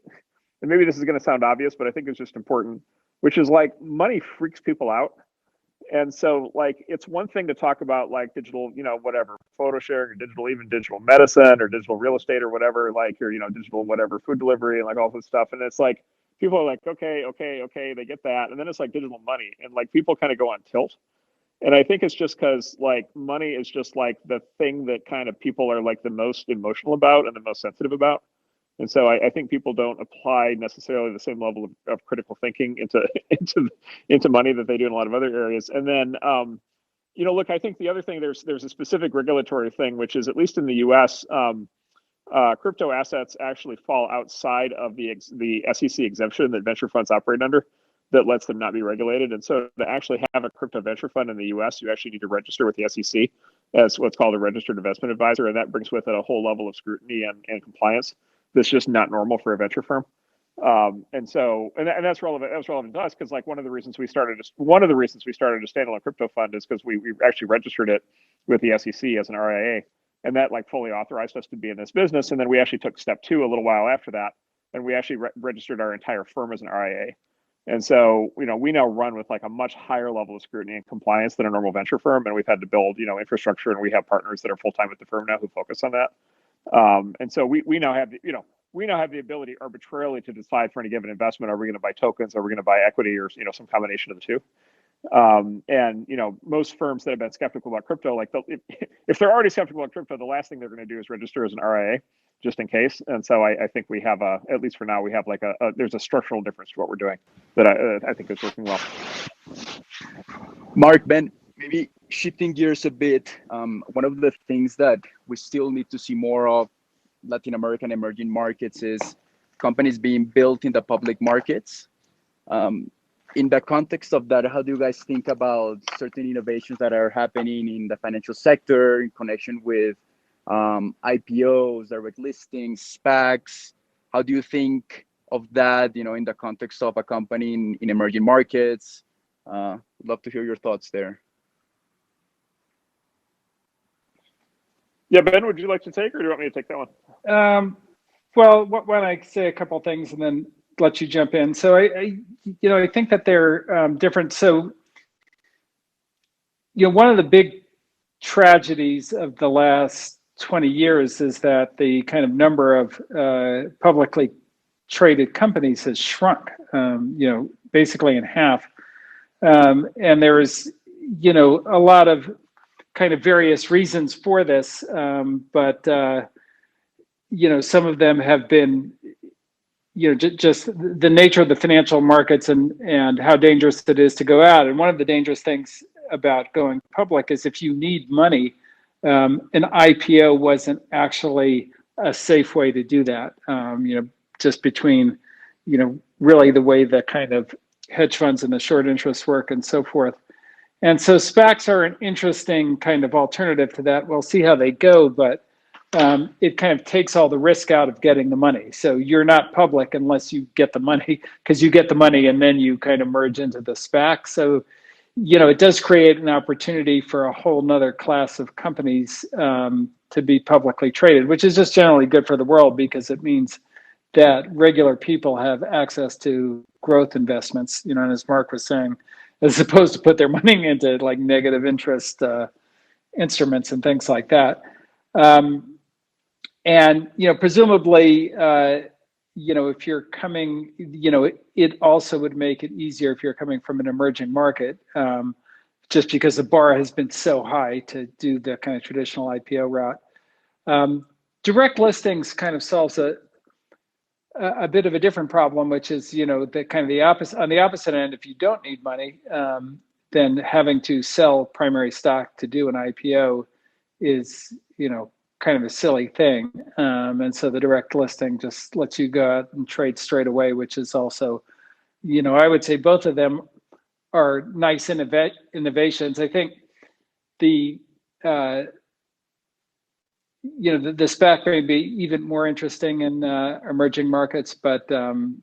and maybe this is going to sound obvious, but I think it's just important, which is like money freaks people out. And so like, it's one thing to talk about like digital, you know, whatever, photo sharing or digital, even digital medicine or digital real estate or whatever, like, or, you know, digital, whatever, food delivery and like all this stuff. And it's like, people are like, okay, they get that. And then it's like digital money. And like people kind of go on tilt. And I think it's just because like money is just like the thing that kind of people are like the most emotional about and the most sensitive about. And so I think people don't apply necessarily the same level of critical thinking into money that they do in a lot of other areas. And then, you know, look, I think the other thing, there's a specific regulatory thing, which is at least in the US, crypto assets actually fall outside of the SEC exemption that venture funds operate under, that lets them not be regulated. And so to actually have a crypto venture fund in the US, you actually need to register with the SEC as what's called a registered investment advisor. And that brings with it a whole level of scrutiny and compliance that's just not normal for a venture firm. And that's relevant. That was relevant to us because like one of the reasons we started a standalone crypto fund is because we actually registered it with the SEC as an RIA, and that like fully authorized us to be in this business. And then we actually took step two a little while after that, and we actually registered our entire firm as an RIA. And so, you know, we now run with like a much higher level of scrutiny and compliance than a normal venture firm. And we've had to build, you know, infrastructure, and we have partners that are full-time at the firm now who focus on that. And so we now have, we now have the ability arbitrarily to decide for any given investment, are we going to buy tokens, are we going to buy equity, or, you know, some combination of the two. And, you know, most firms that have been skeptical about crypto, like if they're already skeptical about crypto, the last thing they're going to do is register as an RIA just in case. And so I think we have at least for now, we have like there's a structural difference to what we're doing that I think is working well. Marc, Ben, maybe shifting gears a bit, one of the things that we still need to see more of Latin American emerging markets is companies being built in the public markets. In the context of that, how do you guys think about certain innovations that are happening in the financial sector in connection with IPOs, direct listings, SPACs? How do you think of that, you know, in the context of a company in emerging markets? Would love to hear your thoughts there. Yeah, Ben, would you like to take, or do you want me to take that one? Well, why don't I say a couple of things and then let you jump in. So I think that they're different. So, you know, one of the big tragedies of the last 20 years is that the kind of number of publicly traded companies has shrunk, you know, basically in half. And there is, you know, a lot of kind of various reasons for this, but you know, some of them have been, you know, just the nature of the financial markets and how dangerous it is to go out. And one of the dangerous things about going public is if you need money, an IPO wasn't actually a safe way to do that. You know, just between, you know, really the way the kind of hedge funds and the short interest work and so forth. And so SPACs are an interesting kind of alternative to that. We'll see how they go, but it kind of takes all the risk out of getting the money. So you're not public unless you get the money, because you get the money and then you kind of merge into the SPAC. So, it does create an opportunity for a whole nother class of companies to be publicly traded, which is just generally good for the world, because it means that regular people have access to growth investments, and as Marc was saying, as opposed to put their money into like negative interest instruments and things like that. And, presumably, if you're coming, it also would make it easier if you're coming from an emerging market, just because the bar has been so high to do the kind of traditional IPO route. Direct listings kind of solves a bit of a different problem, which is, the kind of the opposite, on the opposite end, if you don't need money, then having to sell primary stock to do an IPO is, kind of a silly thing. And so the direct listing just lets you go out and trade straight away, which is also, I would say both of them are nice innovations. I think the SPAC may be even more interesting in emerging markets, but I'm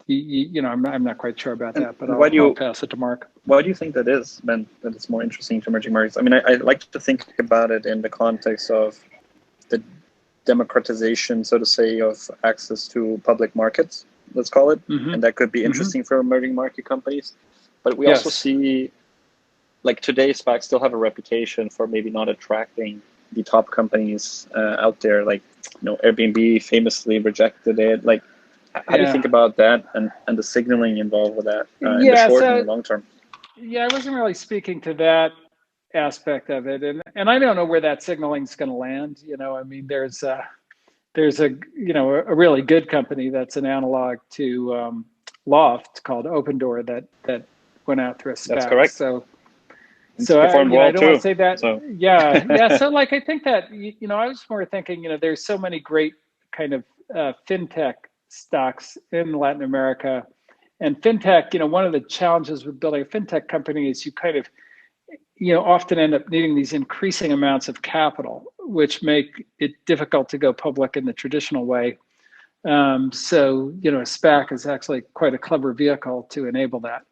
not quite sure about that, but I'll pass it to Marc. Why do you think that is, Ben, that it's more interesting to emerging markets? I mean, I like to think about it in the context of the democratization, so to say, of access to public markets, let's call it. And that could be interesting for emerging market companies. But we also see, like today, SPACs still have a reputation for maybe not attracting the top companies out there. Like, Airbnb famously rejected it. Like, how do you think about that and the signaling involved with that in the short and the long term? Yeah, I wasn't really speaking to that aspect of it, and I don't know where that signaling is going to land. I mean, there's a really good company that's an analog to Loft called Open Door that went out through a SPAC. That's correct. So I don't want to say that. So. So like I think that I was more thinking there's so many great kind of fintech stocks in Latin America, and fintech. One of the challenges with building a fintech company is you kind of often end up needing these increasing amounts of capital, which make it difficult to go public in the traditional way. So a SPAC is actually quite a clever vehicle to enable that.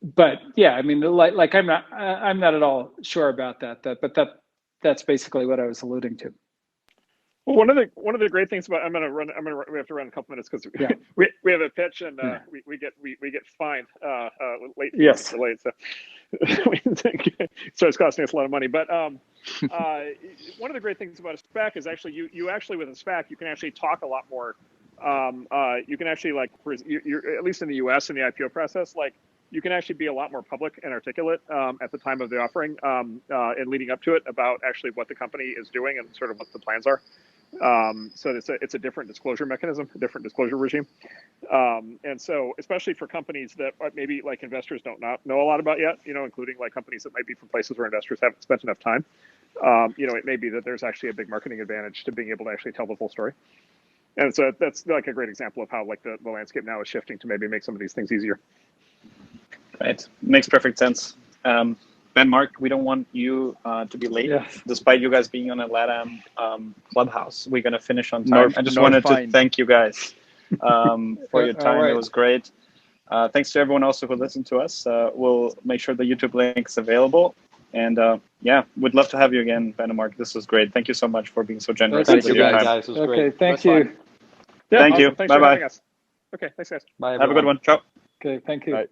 But yeah, I mean, like I'm not at all sure about that. But that's basically what I was alluding to. Well, one of the great things about we have to run a couple minutes because we have a pitch and we get fined late. Yes, delayed, so so it's costing us a lot of money. But one of the great things about a SPAC is actually you actually with a SPAC you can actually talk a lot more. You can actually you're at least in the U.S. in the IPO process, like you can actually be a lot more public and articulate at the time of the offering and leading up to it about actually what the company is doing and sort of what the plans are. So it's a different disclosure mechanism, a different disclosure regime. And so especially for companies that maybe like investors don't know a lot about yet, including like companies that might be from places where investors haven't spent enough time, it may be that there's actually a big marketing advantage to being able to actually tell the full story. And so that's like a great example of how like the landscape now is shifting to maybe make some of these things easier. Right. Makes perfect sense. Ben, Marc, we don't want you to be late, despite you guys being on a LATAM Clubhouse. We're going to finish on time. I just wanted to thank you guys for your time. It was great. Thanks to everyone else who listened to us. We'll make sure the YouTube link is available. And we'd love to have you again, Ben and Marc. This was great. Thank you so much for being so generous. Thank you guys. It was great. Okay, thank you. Yeah, thank you. Thanks for Bye-bye. having us. Okay, thanks guys. Bye, Have a good one. Ciao. Okay, thank you. Bye.